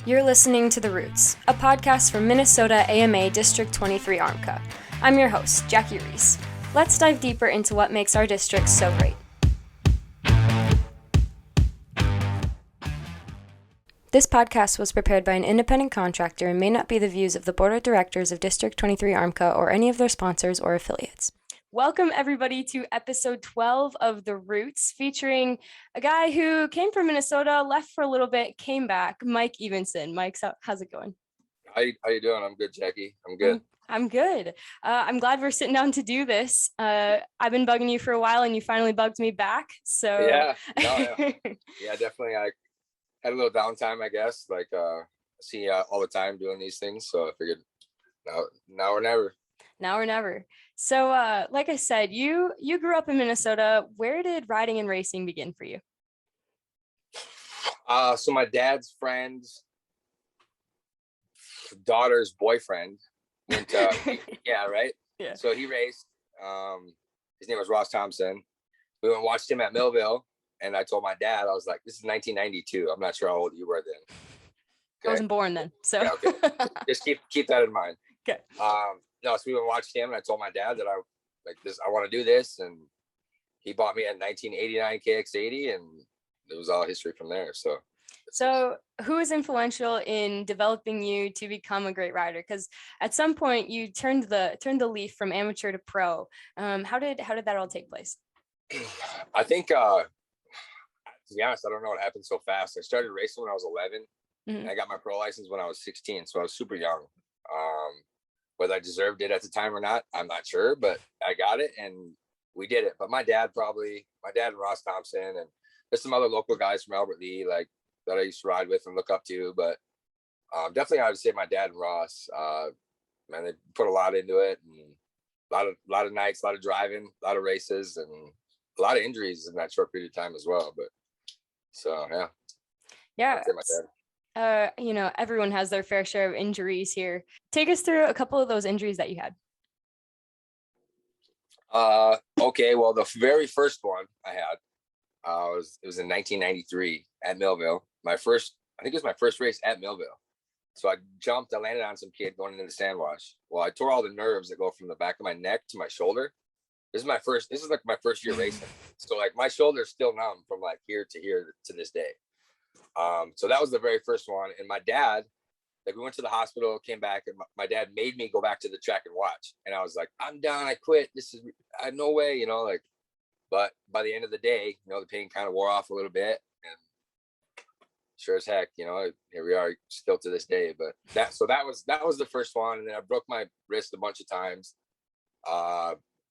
You're listening to The Roots, a podcast from Minnesota AMA District 23 ARMCA. I'm your host, Jackie Reese. Let's dive deeper into what makes our district so great. This podcast was prepared by an independent contractor and may not be the views of the Board of Directors of District 23 ARMCA or any of their sponsors or affiliates. Welcome, everybody, to episode 12 of The Roots, featuring a guy who came from Minnesota, left for a little bit, came back, Mike Evenson. Mike, how's it going? How you doing? I'm good, Jackie. I'm good. I'm good. I'm glad we're sitting down to do this. I've been bugging you for a while, and you finally bugged me back. So yeah, definitely. I had a little downtime, I guess. See you all the time doing these things, so I figured now or never. Now or never. So, like I said, you grew up in Minnesota. Where did riding and racing begin for you? So my dad's friend's daughter's boyfriend went to, yeah, right? Yeah. So he raced. His name was Ross Thompson. We went and watched him at Millville, and I told my dad, I was like, this is 1992. I'm not sure how old you were then. Okay? I wasn't born then, so. Yeah, okay. Just keep that in mind. Okay. No, so we went and watched him, and I told my dad that I want to do this, and he bought me a 1989 KX80, and it was all history from there. So who was influential in developing you to become a great rider? Because at some point you turned the leaf from amateur to pro. How did that all take place? I think, to be honest, I don't know what happened so fast. I started racing when I was 11, mm-hmm. and I got my pro license when I was 16, so I was super young. Whether I deserved it at the time or not, I'm not sure, but I got it and we did it. But my dad and Ross Thompson, and there's some other local guys from Albert Lee, like that I used to ride with and look up to. But definitely I would say my dad and Ross, man, they put a lot into it, and a lot of nights, a lot of driving, a lot of races, and a lot of injuries in that short period of time as well. But so, yeah. Yeah. Everyone has their fair share of injuries here. Take us through a couple of those injuries that you had. Okay. Well, the very first one I had, it was in 1993 at Millville. I think it was my first race at Millville. So I landed on some kid going into the sand wash. Well, I tore all the nerves that go from the back of my neck to my shoulder. This is like my first year racing. So like my shoulder is still numb from like here to here to this day. So that was the very first one. And my dad, we went to the hospital, came back, and my dad made me go back to the track and watch. And I was like, I'm done. I quit. I had no way, but by the end of the day, the pain kind of wore off a little bit, and sure as heck, here we are still to this day. But that was the first one. And then I broke my wrist a bunch of times.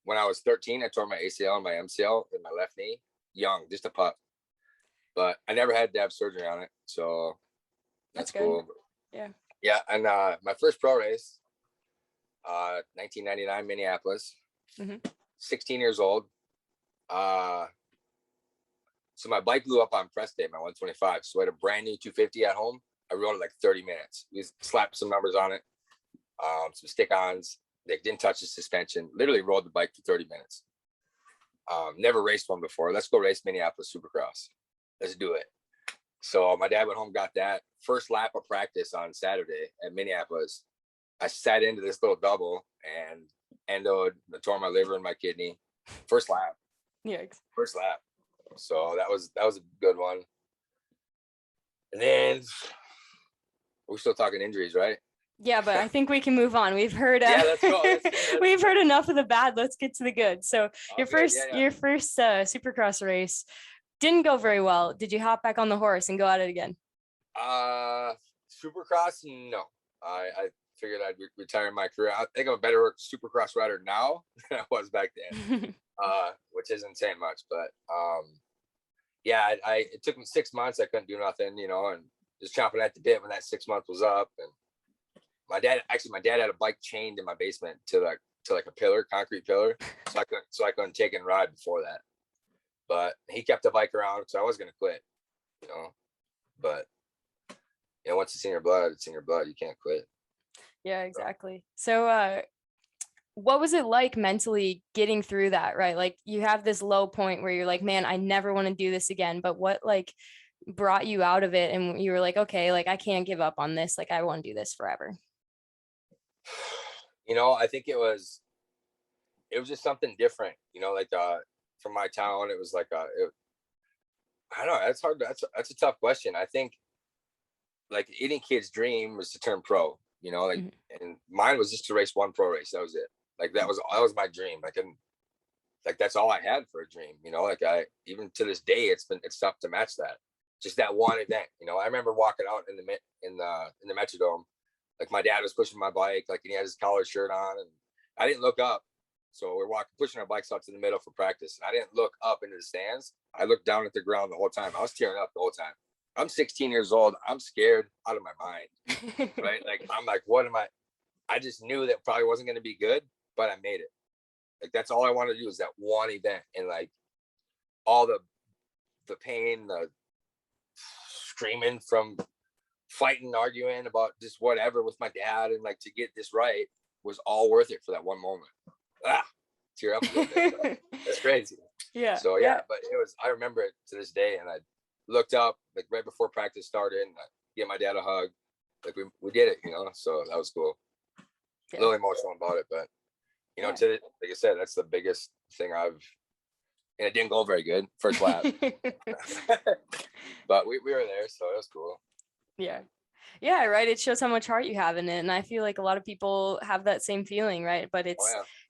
When I was 13, I tore my ACL and my MCL in my left knee, young, just a pup. But I never had to have surgery on it, so that's cool. Yeah. Yeah, and my first pro race, 1999 Minneapolis, mm-hmm. 16 years old. So my bike blew up on press day, my 125. So I had a brand new 250 at home. I rode it like 30 minutes. We slapped some numbers on it, some stick-ons. They didn't touch the suspension. Literally rode the bike for 30 minutes. Never raced one before. Let's go race Minneapolis Supercross. Let's do it. So my dad went home, got that first lap of practice on Saturday at Minneapolis. I sat into this little double and endoed, tore my liver and my kidney. First lap. Yeah. First lap. So that was a good one. And then we're still talking injuries, right? Yeah, but I think we can move on. We've heard let's go. We've heard enough of the bad. Let's get to the good. So your first Supercross race didn't go very well. Did you hop back on the horse and go at it again? Supercross? No. I figured I'd retire my career. I think I'm a better Supercross rider now than I was back then, which isn't saying much. But it took me 6 months. I couldn't do nothing, and just chomping at the bit when that 6 months was up. And my dad had a bike chained in my basement to like a pillar, concrete pillar, so I couldn't take and ride before that. But he kept the bike around, so I was going to quit, but once it's in your blood, it's in your blood. You can't quit. Yeah, exactly. So, what was it like mentally getting through that, right? Like you have this low point where you're like, man, I never want to do this again. But what brought you out of it and you were like, okay, like I can't give up on this. Like I want to do this forever? I think it was just something different, like from my town. It was like I don't know. That's hard. That's a tough question. I think like any kid's dream was to turn pro, like, Mm-hmm. and mine was just to race one pro race. That was it. Like that was my dream. Like that's all I had for a dream, like even to this day, it's tough to match that. Just that one event, I remember walking out in the Metrodome, like my dad was pushing my bike, like, and he had his collared shirt on, and I didn't look up. So we're pushing our bikes out to the middle for practice. And I didn't look up into the stands. I looked down at the ground the whole time. I was tearing up the whole time. I'm 16 years old. I'm scared out of my mind, right? Like, I'm like, what am I just knew that probably wasn't going to be good, but I made it. Like, that's all I wanted to do is that one event. And like all the pain, the screaming from fighting, arguing about just whatever with my dad, and like to get this right was all worth it for that one moment. Tear up a little bit. That's crazy. Yeah. So yeah, but I remember it to this day, and I looked up like right before practice started, and I gave my dad a hug. Like we did it, so that was cool. Yeah. A little emotional about it, but like I said, that's the biggest thing and it didn't go very good first lap. But we were there, so it was cool. Yeah, right. It shows how much heart you have in it. And I feel like a lot of people have that same feeling, right? But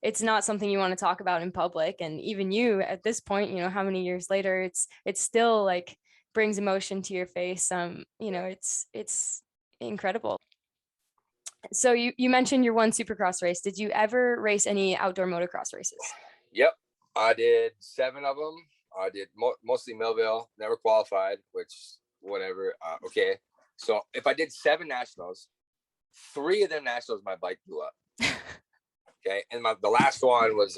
it's not something you want to talk about in public. And even you at this point, how many years later, it's still like brings emotion to your face. It's incredible. So you mentioned your one Supercross race. Did you ever race any outdoor motocross races? Yep. I did 7 of them. I did mostly Millville, never qualified, which whatever. Okay. So if I did 7 nationals, 3 of them nationals, my bike blew up. Okay. And the last one was,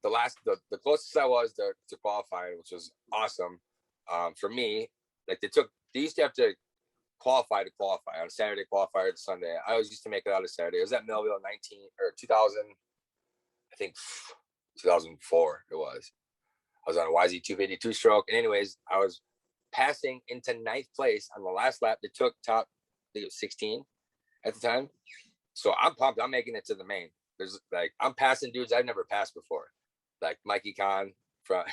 the closest I was to qualifying, which was awesome. For me, like they used to have to qualify on Saturday, qualifier to Sunday. I always used to make it out of Saturday. It was at Millville 2000, I think 2004 it was. I was on a YZ 252 stroke. And anyways, I was passing into 9th place on the last lap. They took top, I think it was 16 at the time. So I'm pumped. I'm making it to the main. There's like, I'm passing dudes I've never passed before. Like Mikey Khan from,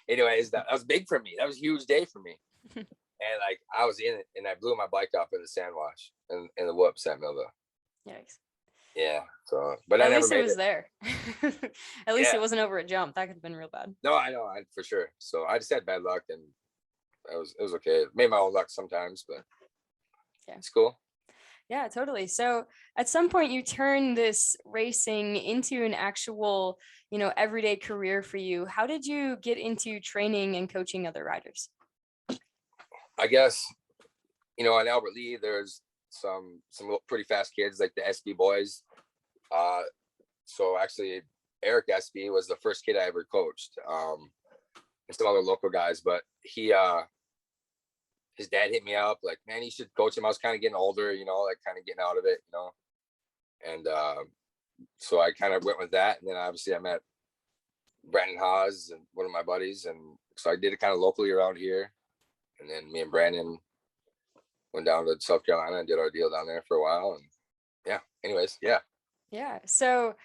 anyways, that was big for me. That was a huge day for me. And like, I was in it and I blew my bike up in the sand wash and the whoops at Millville. Yikes. Yeah. So, but at I never least made it was there. At least it wasn't over a jump. That could have been real bad. No, I know, for sure. So I just had bad luck, and it was okay. Made my own luck sometimes, but yeah, it's cool. Yeah, totally. So at some point you turn this racing into an actual, everyday career for you. How did you get into training and coaching other riders? I guess, in Albert Lee, there's some pretty fast kids like the SB boys. So actually Eric SB was the first kid I ever coached. And some other local guys, but his dad hit me up like, man, you should coach him. I was kind of getting older, like kind of getting out of it, and so I kind of went with that. And then obviously I met Brandon Haas and one of my buddies, and so I did it kind of locally around here. And then me and Brandon went down to South Carolina and did our deal down there for a while. And yeah. So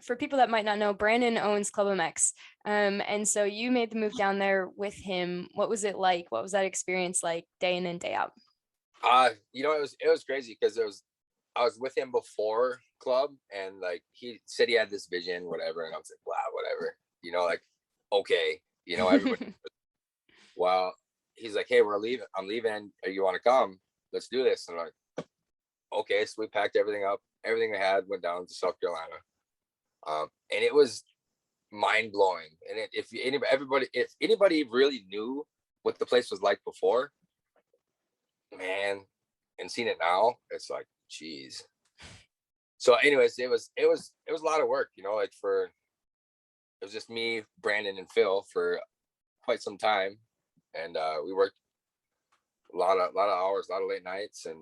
for people that might not know, Brandon owns ClubMX. And so you made the move down there with him. What was it like? What was that experience like day in and day out? It was crazy because I was with him before club, and like he said he had this vision, whatever, and I was like, wow, whatever, like, okay, everybody. Well, he's like, hey, I'm leaving. You want to come? Let's do this. And I'm like, okay. So we packed everything up, everything I had, went down to South Carolina. And it was mind blowing. And if anybody really knew what the place was like before, man, and seen it now, it's like, geez. So anyways, it was a lot of work, like it was just me, Brandon, and Phil for quite some time. And we worked a lot of hours, a lot of late nights, and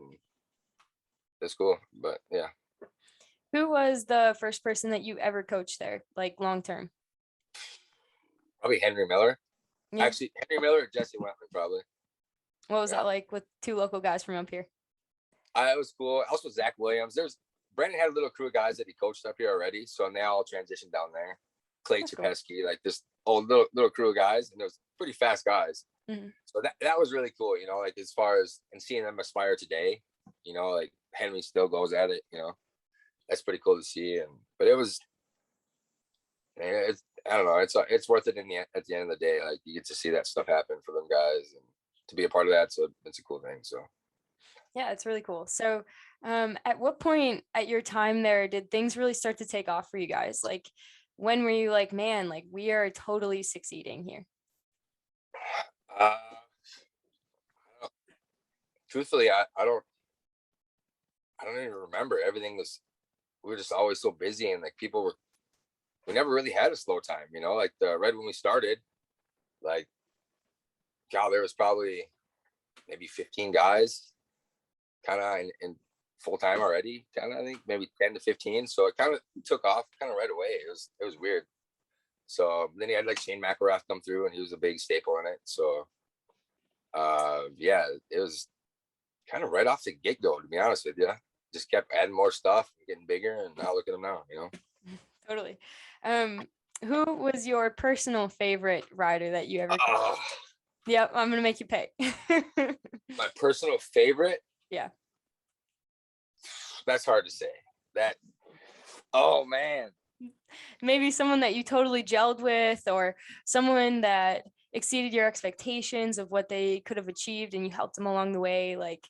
it's cool. But yeah. Who was the first person that you ever coached there, like long term? Probably Henry Miller. Yeah. Actually, Henry Miller or Jesse Wentman, probably. What was that like with two local guys from up here? It was cool. Also, Zach Williams. Brandon had a little crew of guys that he coached up here already, so they all transitioned down there. Clay Chapesky, like this old little crew of guys, and it was pretty fast guys. Mm-hmm. So that was really cool, you know, like as far as and seeing them aspire today, you know, like Henry still goes at it, you know, that's pretty cool to see. But it was, I don't know, it's worth it at the end of the day. Like you get to see that stuff happen for them guys and to be a part of that, so it's a cool thing. So yeah, it's really cool. So at what point at your time there did things really start to take off for you guys? Like when were you like, man, like we are totally succeeding here? Truthfully, I don't even remember. We were just always so busy, and like we never really had a slow time, you know, like right when we started, like, God, there was probably maybe 15 guys kind of in full time already, kind of, I think maybe 10 to 15. So it kind of took off kind of right away. It was weird. So then he had like Shane McElrath come through, and he was a big staple in it. So yeah, it was kind of right off the get-go, to be honest with you. Just kept adding more stuff, getting bigger, and now look at them now, you know. Totally. Who was your personal favorite rider that you ever coached? Yep, I'm gonna make you pick. My personal favorite? Yeah. That's hard to say. Oh man. Maybe someone that you totally gelled with, or someone that exceeded your expectations of what they could have achieved and you helped them along the way. Like,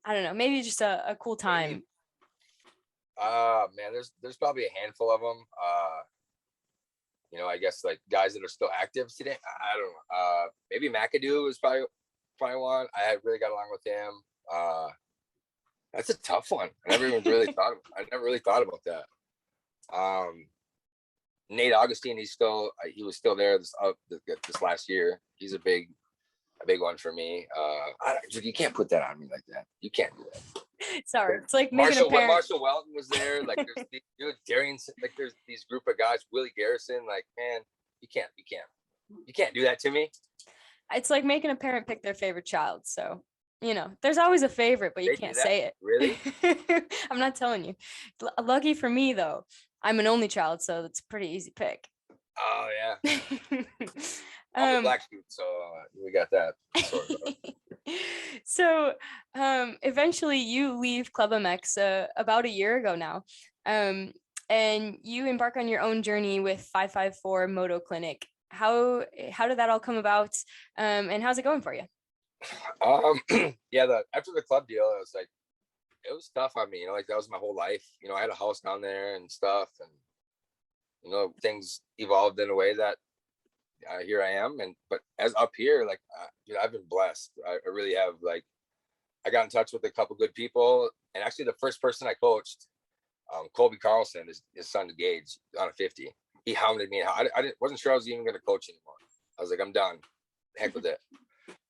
I don't know, maybe just a cool time. Man, there's probably a handful of them. You know, I guess like guys that are still active today. I don't know. Maybe McAdoo was probably one. I really got along with him. That's a tough one. I never really thought about that. Nate Augustine, he was still there this last year. He's a big one for me. You can't put that on me like that. You can't do that. Sorry, it's like Marshall Welton was there. Like there's Darian, like there's these group of guys. Willie Garrison, like, man, you can't do that to me. It's like making a parent pick their favorite child. So, you know, there's always a favorite, but you can't say it. Really? I'm not telling you. Lucky for me though, I'm an only child, so it's a pretty easy pick. Oh yeah. I'm a black sheep, so we got that sort of. So eventually you leave ClubMX about a year ago now, and you embark on your own journey with 554 Moto Clinic. How did that all come about, and how's it going for you? Yeah, after the club deal, it was tough on me, you know, like that was my whole life. You know, I had a house down there and stuff, and you know, things evolved in a way that here I am. But as up here, like, dude, I've been blessed. I really have. Like, I got in touch with a couple good people, and actually the first person I coached, Colby Carlson, his son Gage, on a 50. He hounded me. I wasn't sure I was even going to coach anymore. I was like, I'm done. Heck with it.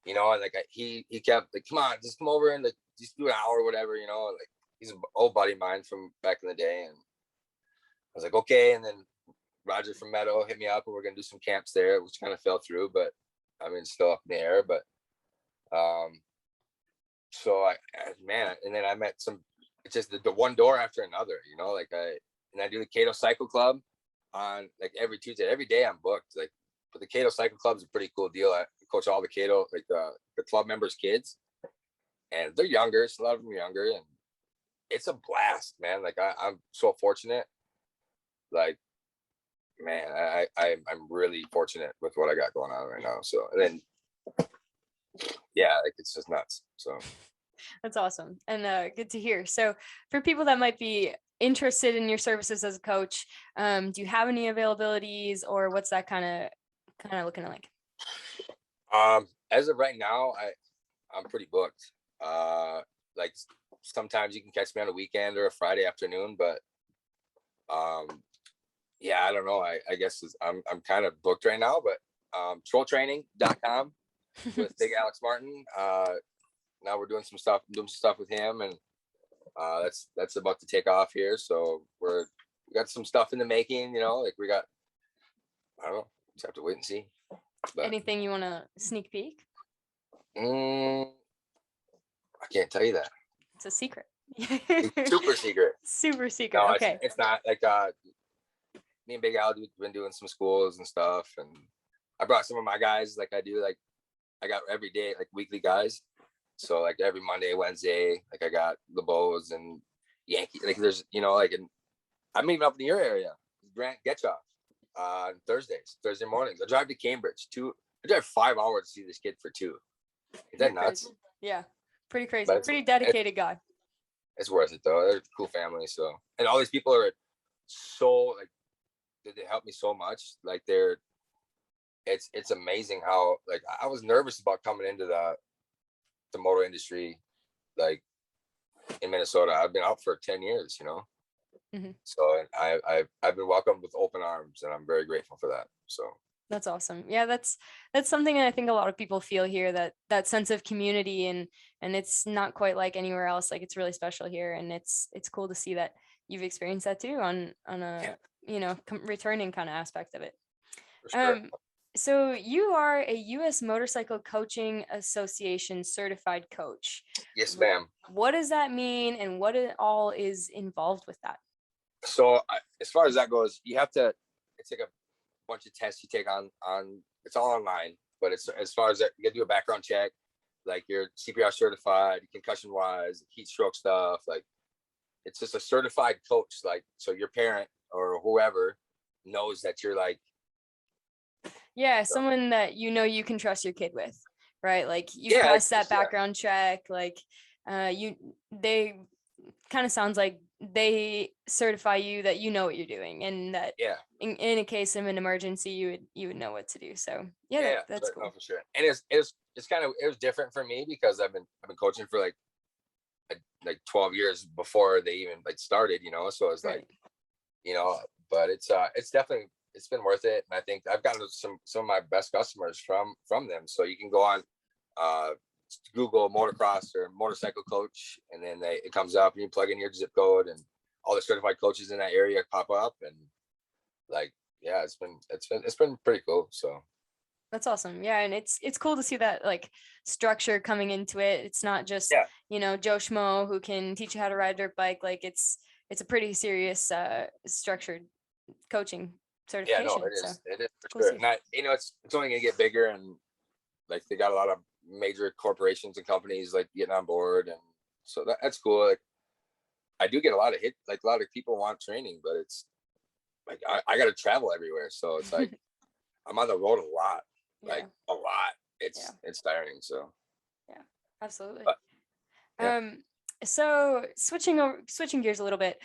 You know, and like he kept like, come on, just come over and like just do an hour or whatever. You know, like he's an old buddy of mine from back in the day, and I was like, okay. And then Roger from Meadow hit me up, and we're gonna do some camps there, which kind of fell through, but I mean, still up in the air. But so man, and then I met it's just the one door after another, you know, like I do the Cato Cycle Club on like every Tuesday. Every day I'm booked. Like, but the Cato Cycle Club is a pretty cool deal. I coach all the Cato, like the club members' kids, and they're younger, so a lot of them are younger, and it's a blast, man. Like I'm so fortunate. Like, man, I'm really fortunate with what I got going on right now. So, and then, yeah, like it's just nuts. So that's awesome, and good to hear. So for people that might be interested in your services as a coach, do you have any availabilities, or what's that kind of looking like? As of right now, I'm pretty booked. Like sometimes you can catch me on a weekend or a Friday afternoon, but yeah, I don't know. I guess I'm kind of booked right now, but trolltraining.com with Big Alex Martin. Now we're doing some stuff with him, and that's about to take off here. So we got some stuff in the making, you know, like I don't know, just have to wait and see. But anything you want to sneak peek? I can't tell you that. It's a secret. It's super secret. Super secret. No, Okay. it's not. Like me and Big Al have been doing some schools and stuff, and I brought some of my guys. Like I do, like I got every day, like weekly guys. So like every Monday, Wednesday, like I got LeBeau's and Yankee. Like there's, like, and I'm even up in your area, Grant Getchoff, on Thursday mornings. I drive to Cambridge. I drive 5 hours to see this kid for 2. Is that nuts? Crazy. Yeah, pretty crazy. But Pretty dedicated guy. It's worth it though. They're a cool family. So, and all these people are so like, they help me so much. Like it's amazing how, like, I was nervous about coming into the motor industry, like in Minnesota. I've been out for 10 years, So I've been welcomed with open arms, and I'm very grateful for that. So that's awesome. Yeah, that's something that I think a lot of people feel here, that sense of community, and it's not quite like anywhere else. Like it's really special here, and it's cool to see that you've experienced that too on a returning kind of aspect of it. for sure. So you are a U.S. Motorcycle Coaching Association certified coach. Yes, ma'am. What does that mean, and what all is involved with that? So as far as that goes, you have to. It's like a bunch of tests you take on. It's all online, but it's as far as that, you got to do a background check, like you're CPR certified, concussion wise, heat stroke stuff. Like it's just a certified coach. Like so, your parent or whoever knows that you're like. Yeah, someone that you can trust your kid with, right? Like you pass that background check, like they kind of sounds like they certify you that you know what you're doing, and that in a case of an emergency you would know what to do. So that's cool. No, for sure. And it's kind of, it was different for me because I've been coaching for like 12 years before they even like started, so it's like, but it's definitely, it's been worth it. And I think I've gotten some of my best customers from them. So you can go on Google motocross or motorcycle coach, and then it comes up and you plug in your zip code, and all the certified coaches in that area pop up, and like, yeah, it's been pretty cool. So that's awesome. Yeah, and it's cool to see that like structure coming into it. It's not just Joe Schmo who can teach you how to ride a dirt bike. Like it's a pretty serious structured coaching certification. Yeah, no, it is for sure. And it's only gonna get bigger, and like they got a lot of major corporations and companies like getting on board, and so that's cool. Like I do get a lot of like a lot of people want training, but it's like I got to travel everywhere, so it's like I'm on the road a lot, like a lot. It's tiring. So yeah, absolutely. But, so switching gears a little bit,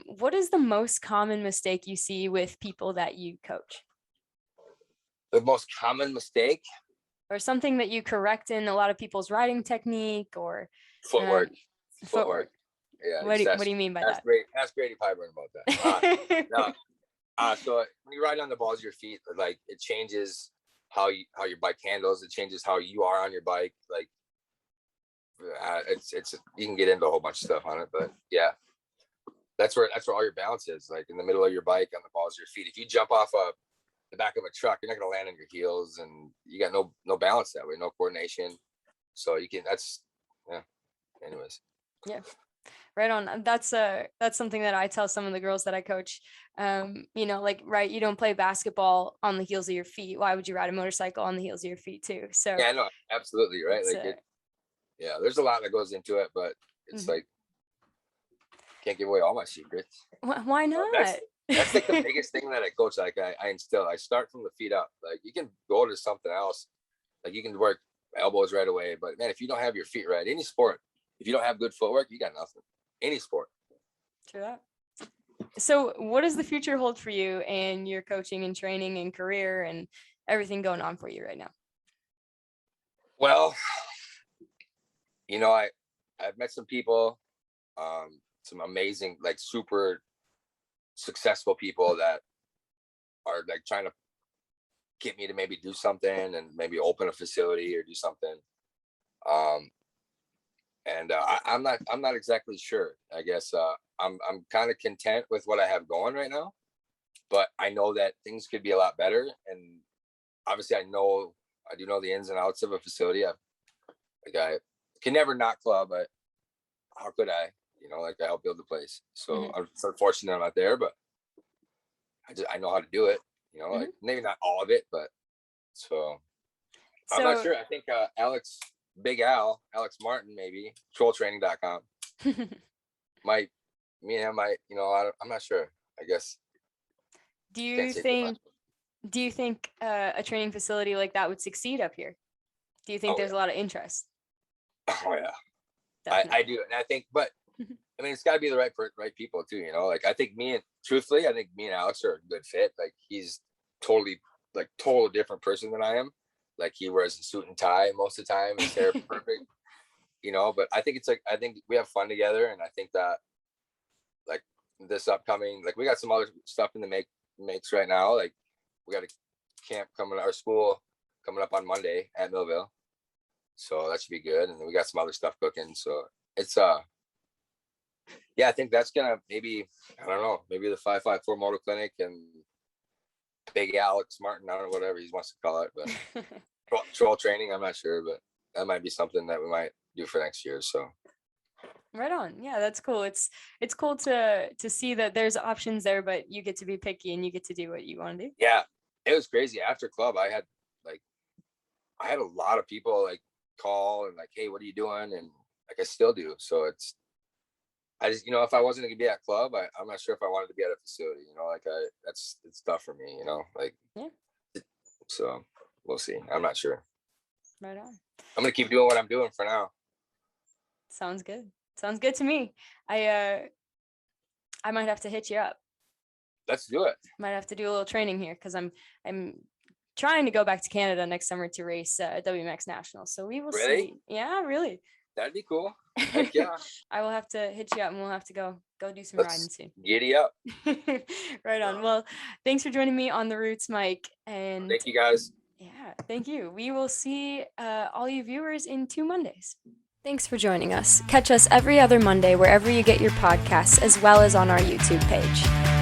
what is the most common mistake you see with people that you coach? The most common mistake, or something that you correct in a lot of people's riding technique, or footwork. Yeah. What do you mean by that? Ask Grady Pyburn about that. No. So when you ride on the balls of your feet, like it changes how your bike handles. It changes how you are on your bike. Like it's you can get into a whole bunch of stuff on it, but yeah, that's where all your balance is. Like in the middle of your bike on the balls of your feet. If you jump off the back of a truck, you're not going to land on your heels, and you got no balance that way, no coordination. So anyways. Yeah. Right on. That's something that I tell some of the girls that I coach. Right, you don't play basketball on the heels of your feet. Why would you ride a motorcycle on the heels of your feet too? So yeah, no, absolutely right. Like there's a lot that goes into it, but it's like can't give away all my secrets. Why not? That's like the biggest thing that I coach. Like I instill. I start from the feet up. Like you can go to something else. Like you can work elbows right away, but man, if you don't have your feet right, any sport, if you don't have good footwork, you got nothing. Any sport. True that. So what does the future hold for you and your coaching and training and career and everything going on for you right now? Well, I've met some people, some amazing, like super successful people that are like trying to get me to maybe do something and maybe open a facility or do something. I'm not exactly sure. I guess I'm kind of content with what I have going right now, but I know that things could be a lot better, and obviously I do know the ins and outs of a facility. I can never not club, but how could I? I helped build the place. So I'm unfortunate I'm not there, but I know how to do it. Like maybe not all of it, but so I'm not sure. I think Alex Martin, maybe trolltraining.com might, me and him might, I'm not sure. I guess. Do you think a training facility like that would succeed up here? Do you think there's a lot of interest? Oh yeah, I do, and I think, but I mean, it's got to be the right people too. Like I think me and Alex are a good fit. Like he's total different person than I am. Like he wears a suit and tie most of the time. His hair perfect, but I think I think we have fun together. And I think that like this upcoming, like we got some other stuff in the makes right now. Like we got a camp our school coming up on Monday at Millville. So that should be good. And then we got some other stuff cooking. So it's, yeah, I think that's gonna maybe the 554 Motor Clinic and Big Alex Martin, I don't know, whatever he wants to call it, but troll training, I'm not sure, but that might be something that we might do for next year. So right on. Yeah, that's cool. It's cool to see that there's options there, but you get to be picky and you get to do what you want to do. Yeah, it was crazy. After club, I had a lot of people like call and like, hey, what are you doing? And like I still do. So I just, if I wasn't going to be at club, I'm not sure if I wanted to be at a facility, it's tough for me, like, yeah. So we'll see. I'm not sure. Right on. I'm going to keep doing what I'm doing for now. Sounds good. Sounds good to me. I might have to hit you up. Let's do it. Might have to do a little training here because I'm trying to go back to Canada next summer to race WMX Nationals. So we will see. Yeah, really. That'd be cool. Heck yeah. I will have to hit you up and we'll have to go do some riding soon. Giddy up. Right on. Well, thanks for joining me on The Roots, Mike. And thank you guys. Yeah, thank you. We will see all you viewers in 2 Mondays. Thanks for joining us. Catch us every other Monday wherever you get your podcasts, as well as on our YouTube page.